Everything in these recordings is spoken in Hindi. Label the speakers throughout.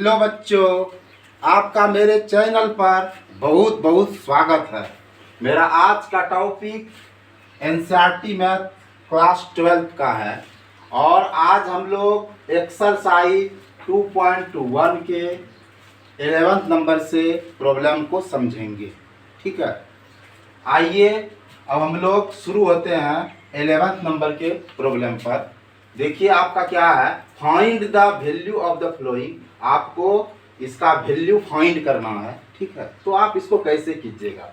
Speaker 1: हेलो बच्चों, आपका मेरे चैनल पर बहुत बहुत स्वागत है। मेरा आज का टॉपिक एनसीईआरटी मैथ क्लास 12 का है और आज हम लोग एक्सरसाइज 2.1 के 11th नंबर से प्रॉब्लम को समझेंगे। ठीक है, आइए अब हम लोग शुरू होते हैं 11th नंबर के प्रॉब्लम पर। देखिए आपका क्या है, find the value of the flowing. आपको इसका वैल्यू फाइंड करना है। ठीक है, तो आप इसको कैसे कीजिएगा,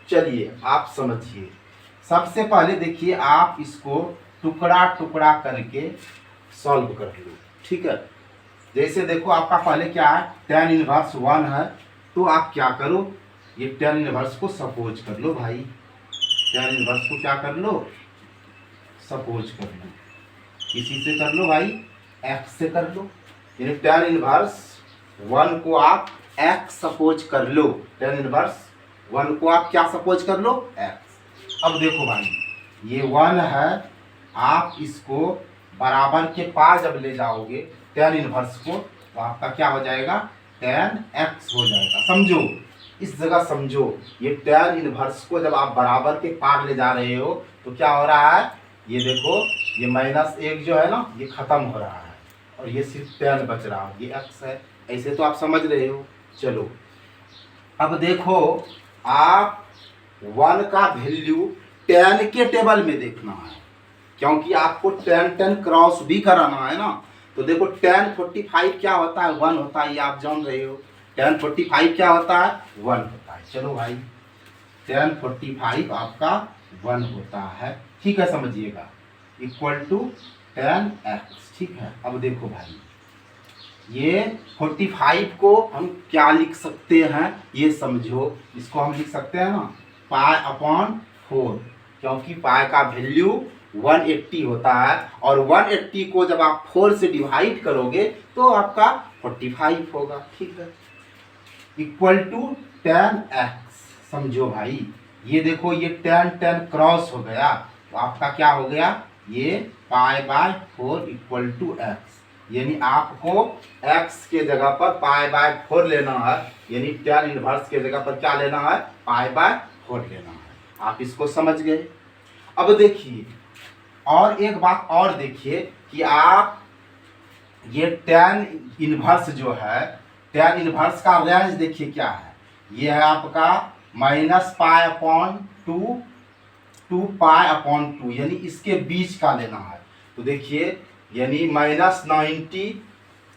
Speaker 1: चलिए आप समझिए। सबसे पहले देखिए आप इसको टुकड़ा टुकड़ा करके सॉल्व कर लो। ठीक है, जैसे देखो आपका पहले क्या है, tan इनवर्स 1 है, तो आप क्या करो, ये tan इनवर्स को सपोज कर लो भाई। tan इनवर्स को क्या कर लो, सपोज कर लो। किसी से कर लो भाई, x से कर लो। यानी tan इनवर्स 1 को आप x सपोज कर लो। tan इनवर्स 1 को आप क्या सपोज कर लो, x। अब देखो भाई, ये 1 है, आप इसको बराबर के पास जब ले जाओगे tan इनवर्स को, तो आपका क्या हो जाएगा, tan x हो जाएगा। समझो, इस जगह समझो, ये tan इनवर्स को जब आप बराबर के पार ले जा रहे हो तो क्या हो रहा है, ये देखो, ये -1 जो है ना, ये खत्म हो रहा है और ये सिर्फ tan बच रहा है, ये x है। ऐसे तो आप समझ रहे हो। चलो अब देखो, आप 1 का वैल्यू tan के टेबल में देखना है, क्योंकि आपको tan क्रॉस भी कराना है ना। तो देखो tan 45 क्या होता है, 1 होता है, ये आप जान रहे हो। tan 45 क्या होता है, 1 होता है। चलो भाई, tan 45 आपका 1 होता है। ठीक है, समझिएगा, इक्वल टू tan x। ठीक है, अब देखो भाई, ये 45 को हम क्या लिख सकते हैं, ये समझो। इसको हम लिख सकते हैं ना, π/4, क्योंकि पाई का वैल्यू 180 होता है और 180 को जब आप 4 से डिवाइड करोगे तो आपका 45 होगा। ठीक है, इक्वल टू tan x। समझो भाई, ये देखो, ये tan क्रॉस हो गया, तो आपका क्या हो गया, ये π/4 इक्वल टू x। यानी आपको x के जगह पर π/4 लेना है, यानी tan इनवर्स के जगह पर क्या लेना है, π/4 लेना है। आप इसको समझ गए। अब देखिए, और एक बात और देखिए कि आप ये tan इनवर्स जो है, tan इनवर्स का रेंज देखिए क्या है, ये है आपका -π/2 टू π/2, यानी इसके बीच का लेना है। तो देखिए, यानी -90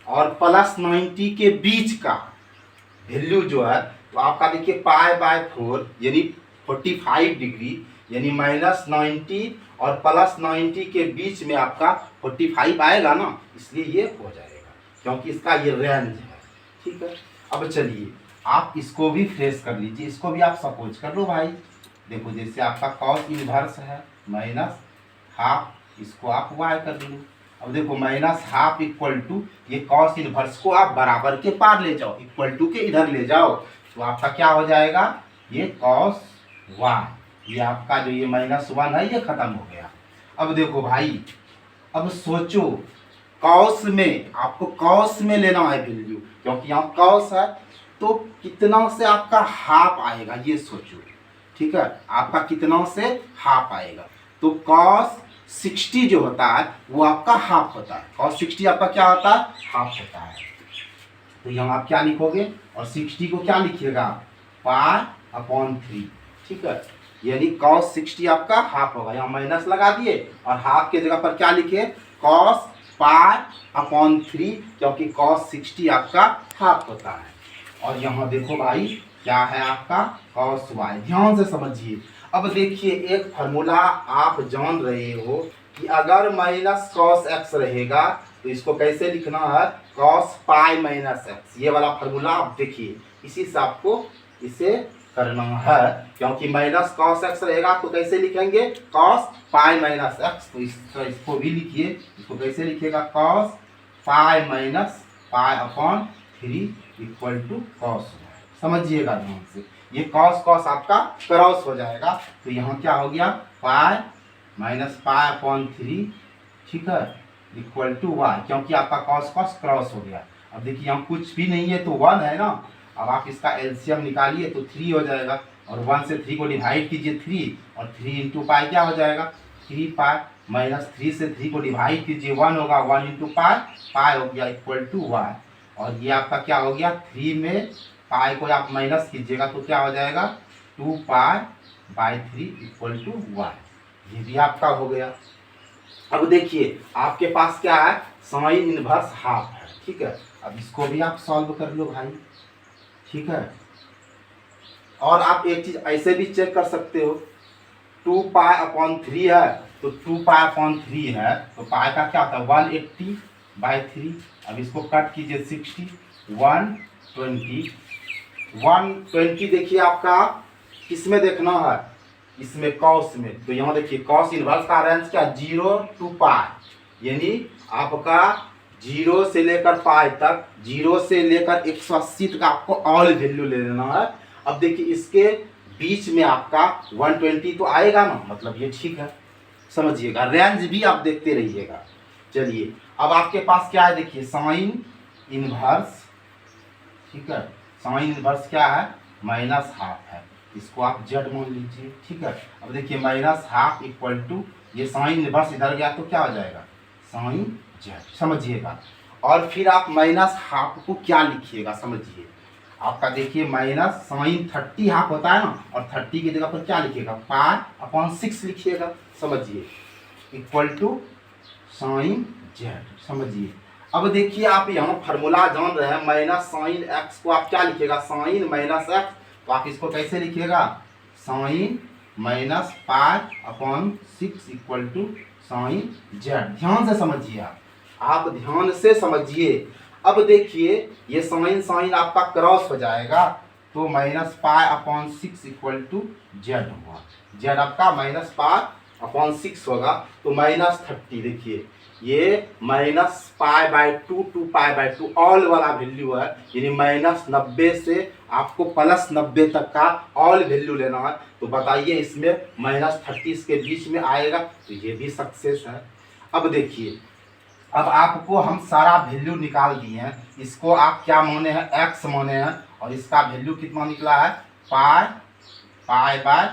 Speaker 1: और +90 के बीच का वैल्यू जो है, तो आपका देखिए π/4 यानी 45 डिग्री, यानी -90 और +90 के बीच में आपका 45 आएगा ना, इसलिए ये हो जाएगा, क्योंकि इसका ये रेंज है। ठीक है, अब चलिए आप इसको भी फ्रेश कर लीजिए, इसको भी आप सपोज कर लो भाई। देखो, जैसे आपका cos इनवर्स है -12, इसको आप y कर लो। अब देखो, -12 इक्वल टू, ये cos इनवर्स को आप बराबर के पार ले जाओ, इक्वल टू के इधर ले जाओ, तो आपका क्या हो जाएगा, ये cos y, ये आपका जो ये -1 है, ये खत्म हो गया। अब देखो भाई, अब सोचो, cos में, आपको cos में लेना है वैल्यू, क्योंकि यहाँ cos है, तो कितना से आपका हाफ आएगा, ये सोचो। ठीक है, आपका कितना से हाफ आएगा, तो cos 60 जो होता है वो आपका हाफ होता है। cos 60 आपका क्या होता है, हाफ होता है। तो यहाँ आप क्या लिखोगे, और 60 को क्या लिखिएगा, π/3। ठीक है, यानी cos 60 आपका हाफ होगा, यहाँ माइनस लगा दिए और हाफ के जगह पर क्या लिखे, cos π/3, क्योंकि cos 60 आपका हाफ होता है। और यहाँ देखो भाई, क्या है आपका cos y। ध्यान से समझिए। अब देखिए, एक फार्मूला आप जान रहे हो कि अगर -cos x रहेगा तो इसको कैसे लिखना है, cos π-x। ये वाला फार्मूला आप देखिए, इसी से आपको इसे करना है, क्योंकि -cos x रहेगा तो कैसे लिखेंगे, cos π-x। तो इसको भी लिखिए, इसको कैसे लिखिएगा, cos π-π/3 equal to cos y। समझिएगा ध्यान से, ये cos आपका क्रॉस हो जाएगा, तो यहाँ क्या हो गया, π-π/3। ठीक है, इक्वल टू y, क्योंकि आपका cos क्रॉस हो गया। अब देखिए यहाँ कुछ भी नहीं है तो 1 है ना। अब आप इसका एलसीएम निकालिए तो 3 हो जाएगा, और 1 से 3 को डिवाइड कीजिए 3, और 3 इंटू पाई क्या हो जाएगा 3 पाई, माइनस 3 से 3 को डिवाइड कीजिए 1 होगा, 1 इंटू पाई, पाई हो गया इक्वल टू 1। और ये आपका क्या हो गया 3 में पाई को आप माइनस कीजिएगा तो क्या हो जाएगा 2 पाई बाई 3 इक्वल टू 1। ये भी आपका हो गया। अब देखिए आपके पास क्या है साइन इनवर्स हाफ है, ठीक है। अब इसको भी आप सॉल्व कर लो भाई, ठीक है। और आप एक चीज ऐसे भी चेक कर सकते हो, 2 पाई अपॉन 3 है तो 2 पाई अपॉन 3 है तो पाई का क्या होता है 180 बाई 3। अब इसको कट कीजिए 60, 120, 120 देखिए आपका किस में देखना है, इसमें कॉस में। तो यहाँ देखिए कॉस इनवर्स का रेंज क्या 0 टू पाई, यानी आपका 0 से लेकर पाई तक, 0 से लेकर 180 तक आपको ऑल वैल्यू ले लेना है। अब देखिए इसके बीच में आपका 120 तो आएगा ना, मतलब ये ठीक है, समझिएगा। रेंज भी आप देखते रहिएगा। चलिए अब आपके पास क्या है देखिए साइन इनवर्स, ठीक है। साइन इनवर्स क्या है माइनस हाफ है, इसको आप जेड मान लीजिए, ठीक है। अब देखिए माइनस हाफ इक्वल टू ये साइन इनवर्स इधर गया तो क्या हो जाएगा साइन जेड, समझिएगा। और फिर आप माइनस हाफ को क्या लिखिएगा समझिए, आपका देखिए माइनस साइन 30 हाफ होता है ना, और 30 की जगह पर क्या लिखिएगा पाई अपॉन 6 लिखिएगा, समझिए, इक्वल टू साइन जेड, समझिए। अब देखिए आप यहाँ फार्मूला जान रहे हैं, माइनस साइन एक्स को आप क्या लिखिएगा साइन माइनस एक्स, तो आप इसको कैसे लिखिएगा sine minus pi upon 6 equal to sine z. ध्यान से समझिए, आप ध्यान से समझिए। अब देखिए ये साइन साइन आपका क्रॉस हो जाएगा तो minus pi upon 6 equal to z हुआ, जेड आपका माइनस पाई अपॉन 6 होगा तो माइनस 30। देखिए ये minus pi by 2 two pi by 2 all वाला वैल्यू है, यानी माइनस 90 से आपको प्लस 90 तक का ऑल वैल्यू लेना है। तो बताइए इसमें माइनस 30 के बीच में आएगा तो ये भी सक्सेस है। अब देखिए अब आपको हम सारा वैल्यू निकाल दिए हैं, इसको आप क्या माने हैं एक्स माने हैं, और इसका वैल्यू कितना निकला है पाई बाय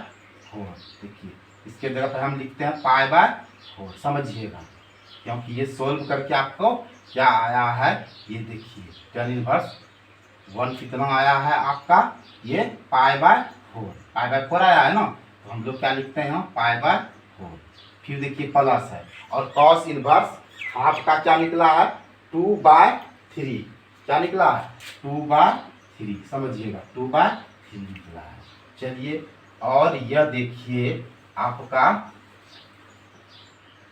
Speaker 1: 4। देखिए इसके जगह पर हम लिखते हैं पाई बाय 4, समझिएगा, क्योंकि ये सोल्व करके आपको क्या आया है ये देखिए tan इनवर्स 1 कितना आया है आपका ये पाई बाय 4 आया है ना, तो हम लोग क्या लिखते हैं पाई बाय 4। फिर देखिए प्लस है, और कॉस इनवर्स हाफ का क्या निकला है 2/3, क्या निकला है 2/3, समझिएगा 2/3 निकला है। चलिए और यह देखिए आपका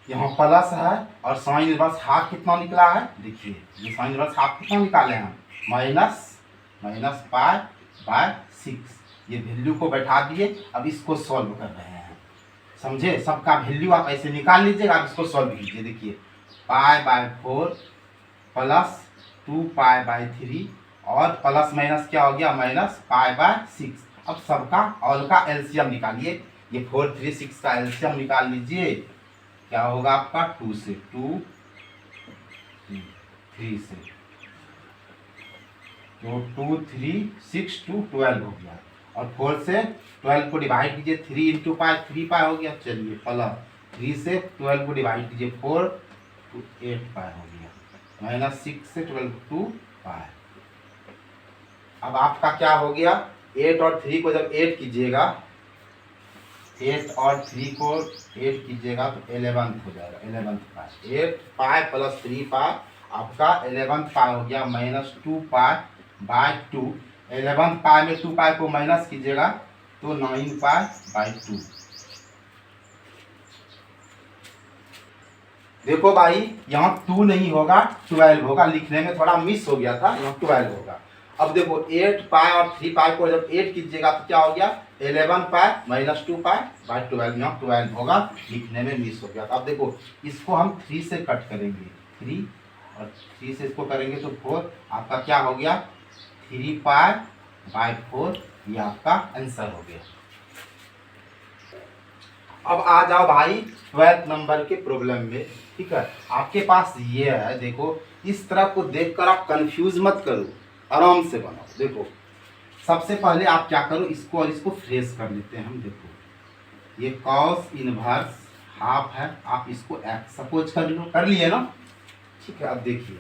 Speaker 1: यहाँ प्लस है, और साइन इनवर्स हाफ कितना निकला है, देखिए ये साइन इनवर्स हाफ कितना निकाले हैं माइनस पाई बाय 6। ये वैल्यू को बैठा दिए, अब इसको सॉल्व कर रहे हैं, समझे। सबका वैल्यू आप ऐसे निकाल लीजिएगा, आप इसको सॉल्व कीजिए। देखिए pi by 4 plus 2 pi by 3, और प्लस माइनस क्या हो गया माइनस पाई बाय 6। अब सबका ऑल का एलसीएम निकालिए, ये 4 3 6 का एलसीएम निकाल लीजिए, क्या होगा आपका 2 से 2 3 से तो 2 3 6 2 12 हो गया, और 4 से 12 को डिवाइड कीजिए 3 इंटू पाई 3 पाई हो गया। चलिए प्लस 3 से 12 को डिवाइड कीजिए 4 तो 8 पाई हो गया, माइनस 6 से 12 2 पाई। अब आपका क्या हो गया 8 और 3 को जब 8 कीजिएगा, 8 और 3 को 8 कीजिएगा तो 11 हो जाएगा, 11 पाई। 8 पाई प्लस 3 पाई आपका 11 पाई हो गया, माइनस 2 पाई बाय 2। 11 पाई में 2 पाई को माइनस कीजिएगा तो 9 पाई बाय 2। देखो भाई यहाँ 2 नहीं होगा 12 होगा, लिखने में थोड़ा मिस हो गया था, यहाँ 12 होगा। अब देखो 8 पाई और 3 पाई को जब 8 कीजिएगा तो क्या हो गया 11 पाई माइनस 2 पाई बाय 12, यहाँ 12 होगा, लिखने में मिस हो गया था। अब देखो इसको हम 3 से कट करेंगे, 3 और 3 से इसको करेंगे तो 4, आपका क्या हो गया 3 पाई बाय 4, ये आपका आंसर हो गया। अब आ जाओ भाई 12th नंबर के प्रॉब्लम में, ठीक है। आपके पास ये है, देखो इस तरह को देखकर आप कंफ्यूज मत करो, आराम से बनाओ। देखो सबसे पहले आप क्या करो, इसको और इसको फ्रेश कर लेते हैं हम। देखो ये कॉस इनवर्स हाफ है, आप इसको एक्स सपोज कर लो, कर लिए ना, ठीक है। अब देखिए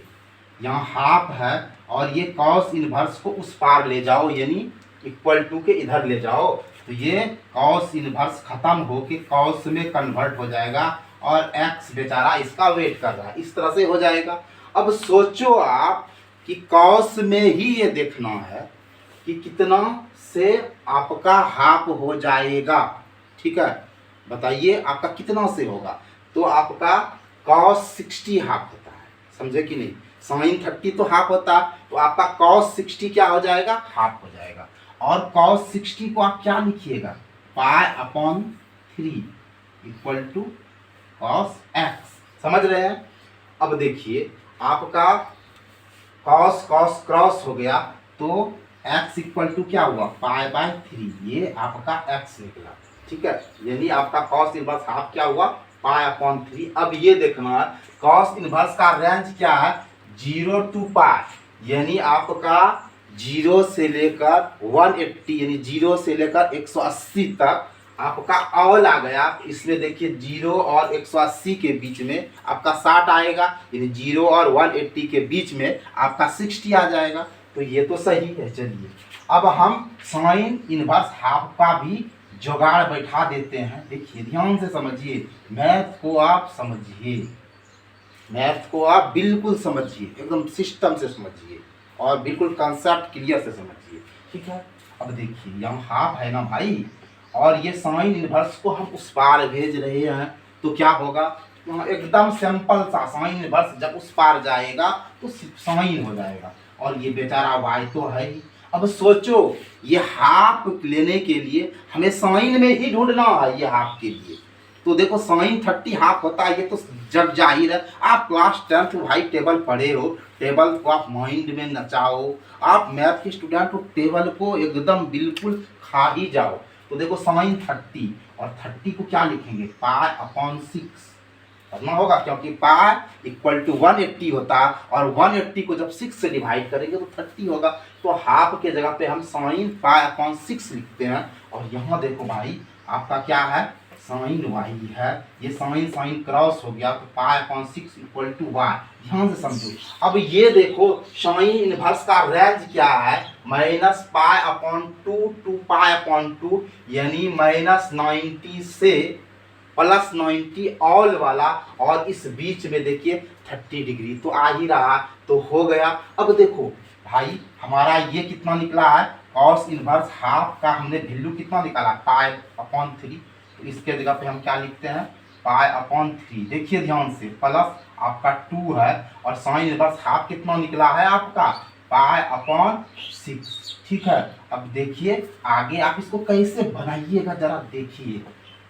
Speaker 1: यहाँ हाफ है और ये कॉस इनवर्स को उस पार ले जाओ, यानी इक्वल टू के इधर ले जाओ, तो ये कॉस इनवर्स खत्म होके कॉस में कन्वर्ट हो जाएगा और एक्स बेचारा इसका वेट कर रहा है, इस तरह से हो जाएगा। अब सोचो आप कि कॉस में ही ये देखना है कि कितना से आपका हाफ हो जाएगा, ठीक है। बताइए आपका कितना से होगा, तो आपका कॉस 60 हाफ होता है, समझे कि नहीं। साइन 30 तो हाफ होता है, तो आपका कॉस 60 क्या हो जाएगा, हाफ हो जाएगा। और कॉस 60 को आप क्या लिखिएगा, π/3 इक्वल टू कॉस एक्स, समझ रहे हैं। अब देखिए आपका कॉस कॉस क्रॉस हो गया, तो x इक्वल टू क्या हुआ, π/3, ये आपका x निकला, ठीक है। यानी आपका कॉस इनवर्स हाफ क्या हुआ, π/3। अब ये देखना है कॉस इनवर्स का रेंज क्या है, 0 to π, यानी आपका 0 से लेकर 180, यानी 0 से लेकर 180 तक आपका ऑल आ गया। इसमें देखिए 0 और 180 के बीच में आपका 60 आएगा, यानी 0 और 180 के बीच में आपका 60 आ जाएगा, तो ये तो सही है। चलिए अब हम साइन इनवर्स हाफ का भी जुगाड़ बैठा देते हैं। देखिए ध्यान से समझिए, मैथ को आप समझिए, मैथ को आप बिल्कुल समझिए, एकदम सिस्टम से समझिए और बिल्कुल कंसेप्ट क्लियर से समझिए, ठीक है। अब देखिए यहाँ हाफ है ना भाई, और ये साइन इनवर्स को हम उस पार भेज रहे हैं, तो क्या होगा, एकदम सिंपल सा साइन इनवर्स जब उस पार जाएगा तो साइन हो जाएगा, और ये बेचारा वाई तो है ही। अब सोचो ये हाफ लेने के लिए हमें साइन में ही ढूंढना है, ये हाफ के लिए तो देखो साइन 30 हाफ होता है, ये तो जग जाहिर है। आप क्लास 10th भाई टेबल पढ़े हो, टेबल को आप माइंड में नचाओ, आप मैथ के स्टूडेंट हो, टेबल को एकदम बिल्कुल खा ही जाओ। तो देखो साइन 30 और 30 को क्या लिखेंगे, π/6 करना होगा, क्योंकि पाई इक्वल टू 180 होता है, और 180 को जब 6 से डिवाइड करेंगे तो 30 होगा। तो हाफ के जगह पे हम साइन π/6 लिखते हैं। और यहाँ देखो भाई आपका क्या है, साइन वाई है, ये साइन साइन क्रॉस हो गया, तो π/6 इक्वल टू वाई। ध्यान से समझो। अब ये देखो साइन इनवर्स का रेंज क्या है, -π/2 टू π/2, यानी -90 से +90 ऑल वाला, और इस बीच में देखिए 30 डिग्री तो आ ही रहा, तो हो गया। अब देखो भाई हमारा ये कितना निकला है, कॉस इनवर्स हाफ का हमने वैल्यू कितना निकाला, π/3। तो इसके जगह पे हम क्या लिखते हैं, π/3। देखिए ध्यान से, प्लस आपका 2 है, और साइन इनवर्स हाफ कितना निकला है आपका, π/6, ठीक है। अब देखिए आगे आप इसको कैसे बनाइएगा जरा देखिए,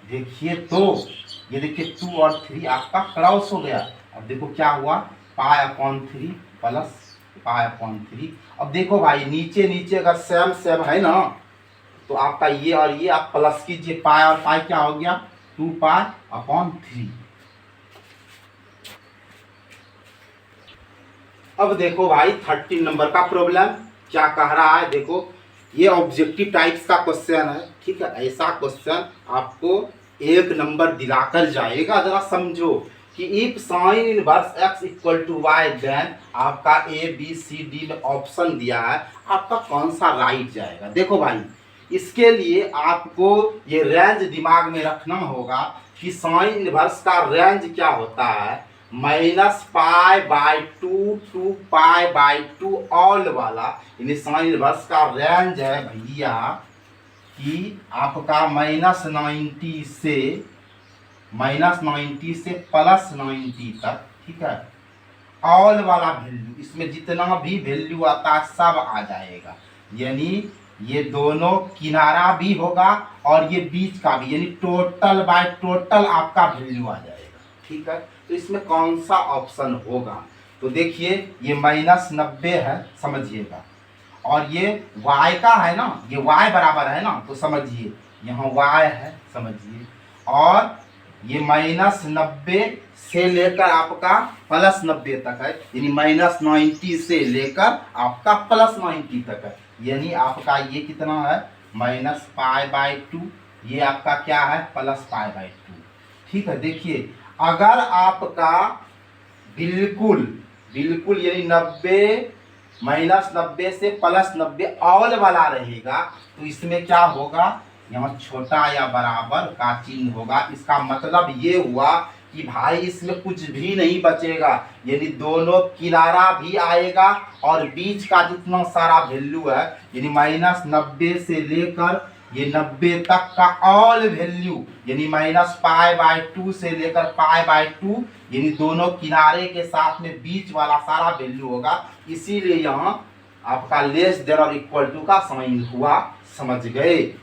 Speaker 1: देखिए तो ये देखिए 2 और 3 आपका क्रॉस हो गया। अब देखो क्या हुआ, π/3 प्लस π/3। अब देखो भाई नीचे नीचे अगर सेम सेम है ना, तो आपका ये और ये आप प्लस कीजिए, पाई और पाई क्या हो गया, 2π/3। अब देखो भाई 13 नंबर का प्रॉब्लम क्या कह रहा है, देखो ये ऑब्जेक्टिव टाइप्स का क्वेश्चन है, ठीक है। ऐसा क्वेश्चन आपको 1 नंबर दिलाकर जाएगा, जरा समझो कि if sine inverse x equal to y, then आपका ABCD में ऑप्शन दिया है, आपका कौन सा राइट जाएगा। देखो भाई इसके लिए आपको ये रेंज दिमाग में रखना होगा कि साइन इनवर्स का रेंज क्या होता है, -π/2 टू π/2 ऑल वाला, यानी साइन इनवर्स का रेंज है भैया कि आपका -90 से +90 तक, ठीक है। ऑल वाला वैल्यू, इसमें जितना भी वैल्यू आता है सब आ जाएगा, यानी ये दोनों किनारा भी होगा और ये बीच का भी, यानी टोटल बाय टोटल आपका वैल्यू आ जाएगा, ठीक है। तो इसमें कौन सा ऑप्शन होगा, तो देखिए ये -90 है, समझिएगा, और ये y का है ना, ये y बराबर है ना, तो समझिए यहाँ y है, समझिए, और ये -90 से लेकर आपका +90 तक है, यानी -90 से लेकर आपका +90 तक है। यानी आपका ये कितना है -π/2, ये आपका क्या है +π/2। ठीक है, देखिए अगर आपका बिल्कुल बिल्कुल यानी 90 -90 से +90 ऑल वाला रहेगा तो इसमें क्या होगा, यहाँ छोटा या बराबर का चिन्ह होगा। इसका मतलब ये हुआ कि भाई इसमें कुछ भी नहीं बचेगा, यानी दोनों किनारा भी आएगा और बीच का जितना सारा वैल्यू है यानी -90 से लेकर ये 90 तक का ऑल वैल्यू यानी -π/2 से लेकर π/2 यानी दोनों किनारे के साथ में बीच वाला सारा वैल्यू होगा। इसीलिए यहाँ आपका लेस देन और इक्वल टू का साइन हुआ, समझ गए।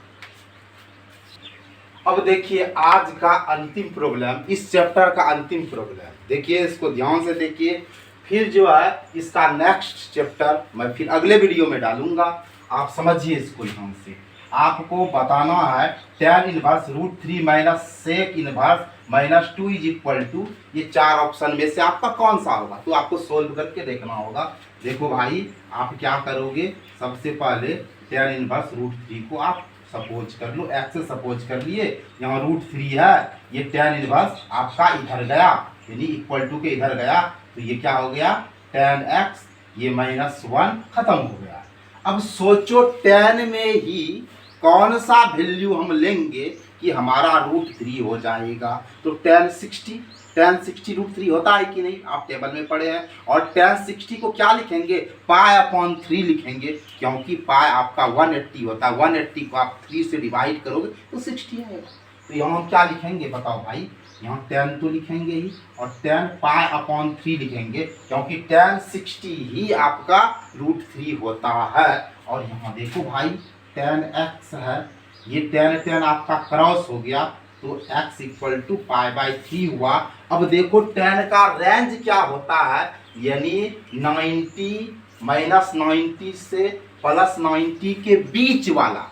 Speaker 1: अब देखिए आज का अंतिम प्रॉब्लम, इस चैप्टर का अंतिम प्रॉब्लम देखिए, इसको ध्यान से देखिए। फिर जो है इसका नेक्स्ट चैप्टर मैं फिर अगले वीडियो में डालूंगा, आप समझिए इसको ध्यान से। आपको बताना है tan inverse √3 minus sec inverse -2 is equal to, ये 4 ऑप्शन में से आपका कौन सा होगा, तो आपको सोल्व करके देखना होगा। देखो भाई आप क्या करोगे, सबसे पहले tan इनवर्स √3 को आप सपोज कर लो, x से सपोज कर लिए, यहाँ √3 है, ये tan इनवर्स आपका इधर गया यानी इक्वल टू के इधर गया, तो ये क्या हो गया tan x, ये -1 खत्म हो गया। अब सोचो tan में ही कौन सा वैल्यू हम लेंगे कि हमारा √3 हो जाएगा, तो tan 60 √3 होता है कि नहीं, आप टेबल में पढ़े हैं। और tan 60 को क्या लिखेंगे π/3 लिखेंगे, क्योंकि पाई आपका 180 होता है, 180 को आप 3 से डिवाइड करोगे तो 60 आएगा। तो यहाँ हम क्या लिखेंगे बताओ भाई, यहाँ tan तो लिखेंगे ही और tan π/3 लिखेंगे, क्योंकि tan 60 ही आपका √3 होता है। और यहाँ देखो भाई tan x है, ये tan आपका क्रॉस हो गया तो x इक्वल टू π/3 हुआ। अब देखो tan का रेंज क्या होता है, यानी 90 -90 से +90 के बीच वाला,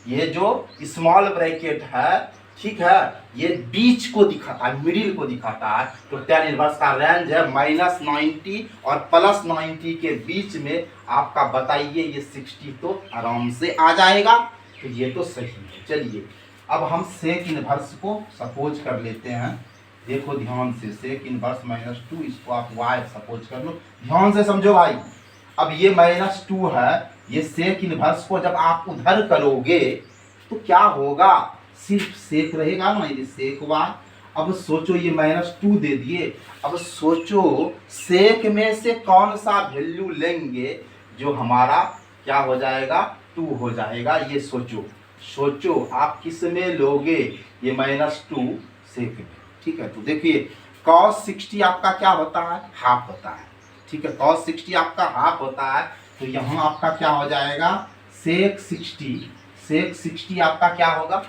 Speaker 1: ये जो स्मॉल ब्रैकेट है, ठीक है, ये बीच को दिखाता है, मिडिल को दिखाता है। तो tan इनवर्स का रेंज है -90 और +90 के बीच में। आपका बताइए ये 60 तो आराम से आ जाएगा, तो ये तो सही है। चलिए अब हम सेक इनवर्स को सपोज कर लेते हैं। देखो ध्यान से, सेक इनवर्स -2, इसको आप y सपोज कर लो, ध्यान से समझो भाई। अब ये -2 है, ये सेक इनवर्स को जब आप उधर करोगे तो क्या होगा, सिर्फ सेक रहेगा ना, ये सेक y। अब सोचो ये -2 दे दिए, अब सोचो सेक में से कौन सा वैल्यू लेंगे जो हमारा क्या हो जाएगा 2 हो जाएगा। ये सोचो आप किस में लोगे, ये -2 सेक में। ठीक है, तो देखिए cos 60 आपका क्या होता है, हाफ होता है। ठीक है, cos 60 आपका हाफ होता है, तो यहाँ आपका क्या हो जाएगा सेक 60 आपका क्या होगा,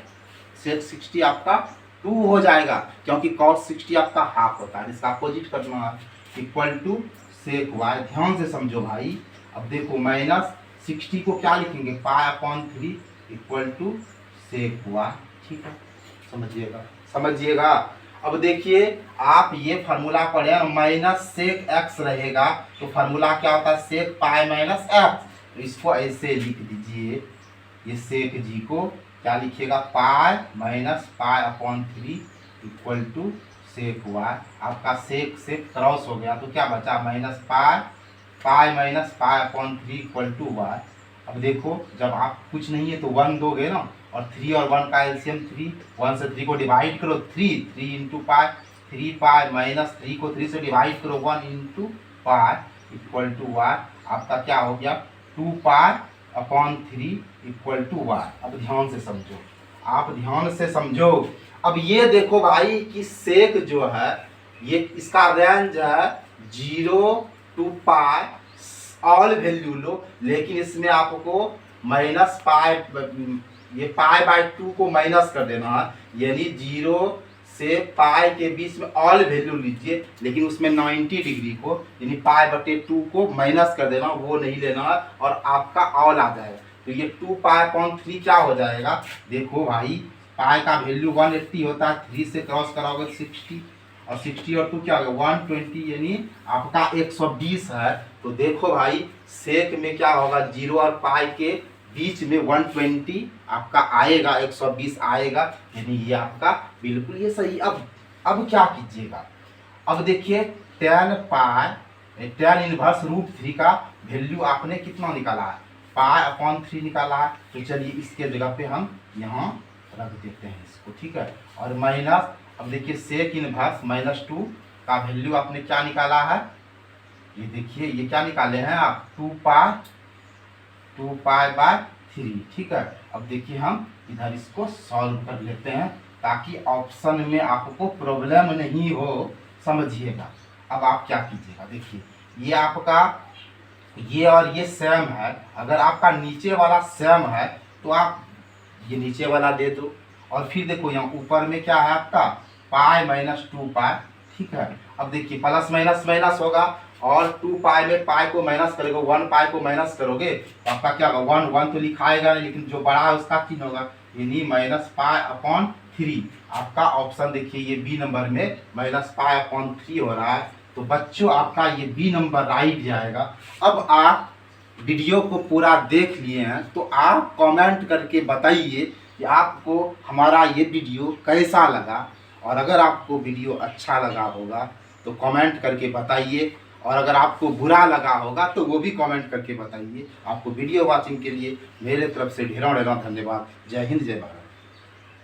Speaker 1: सेक 60 आपका 2 हो जाएगा, क्योंकि cos 60 आपका हाफ होता है, इसका अपोजिट करना है, इक्वल टू सेक y। ध्यान से समझो भाई। अब देखो -60 को क्या लिखेंगे π/3 इक्वल टू सेक y। ठीक है, समझिएगा। अब देखिए आप ये फार्मूला पढ़े, -सेक x रहेगा तो फार्मूला क्या होता है सेक π - x, तो इसको ऐसे लिख दीजिए, ये सेक जी को क्या लिखिएगा π-π/3 इक्वल टू सेक y। आपका सेक से क्रॉस हो गया तो क्या बचा π-π/3 इक्वल टू y। अब देखो जब आप कुछ नहीं है तो 1 दोगे ना, और 3 और 1 का एलसीएम 3, 1 से 3 को डिवाइड करो 3 इंटू पाई, 3π - 3 को 3 से डिवाइड करो 1 into pi equal to y। आपका क्या हो गया 2π/3 इक्वल टू y। अब ध्यान से समझो, आप ध्यान से समझो। अब ये देखो भाई कि सेक जो है ये इसका रेंज है 0 to पाई, ऑल वैल्यू लो, लेकिन इसमें आपको ये π/2 को माइनस कर देना है, यानी 0 से पाई के बीच में ऑल वैल्यू लीजिए, लेकिन उसमें 90 डिग्री को यानी π/2 को माइनस कर देना, वो नहीं लेना है और आपका ऑल आ जाएगा। तो ये 2π/3 क्या हो जाएगा, देखो भाई पाई का वैल्यू 180 होता है, 3 से क्रॉस कराओगे 60, और 60 और 2 क्या होगा 120, यानी आपका 120 है। तो देखो भाई सेक में क्या होगा, 0 और पाई के बीच में 120 आपका आएगा, 120 आएगा, यानी ये आपका बिल्कुल ये सही। अब क्या कीजिएगा, अब देखिए tan इनवर्स √3 का वैल्यू आपने कितना निकाला है, पाई/3 निकाला है। तो चलिए इसके जगह पे हम यहाँ रख देते हैं इसको, ठीक है। और माइनस, अब देखिए सेक इनवर्स -2 का वैल्यू आपने क्या निकाला है, ये देखिए ये क्या निकाले हैं आप, 2π/3, ठीक है। अब देखिए हम इधर इसको सॉल्व कर लेते हैं ताकि ऑप्शन में आपको प्रॉब्लम नहीं हो, समझिएगा। अब आप क्या कीजिएगा, देखिए ये आपका ये और ये सेम है, अगर आपका नीचे वाला सेम है तो आप ये नीचे वाला दे दो, और फिर देखो यहाँ ऊपर में क्या है आपका π-2π, ठीक है। अब देखिए प्लस माइनस माइनस होगा, और 2π में पाई को माइनस करोगे, 1π को माइनस करोगे तो आपका क्या होगा 1 तो लिखाएगा नहीं, लेकिन जो बड़ा है उसका चिन्ह होगा, यानी -π/3। आपका ऑप्शन देखिए ये बी नंबर में -π/3 हो रहा है। तो बच्चों आपका ये बी नंबर राइट जाएगा। अब आप वीडियो को पूरा देख लिए हैं तो आप कमेंट करके बताइए कि आपको हमारा ये वीडियो कैसा लगा, और अगर आपको वीडियो अच्छा लगा होगा तो कमेंट करके बताइए, और अगर आपको बुरा लगा होगा तो वो भी कमेंट करके बताइए। आपको वीडियो वॉचिंग के लिए मेरे तरफ से ढेरों ढेरों धन्यवाद। जय हिंद, जय भारत।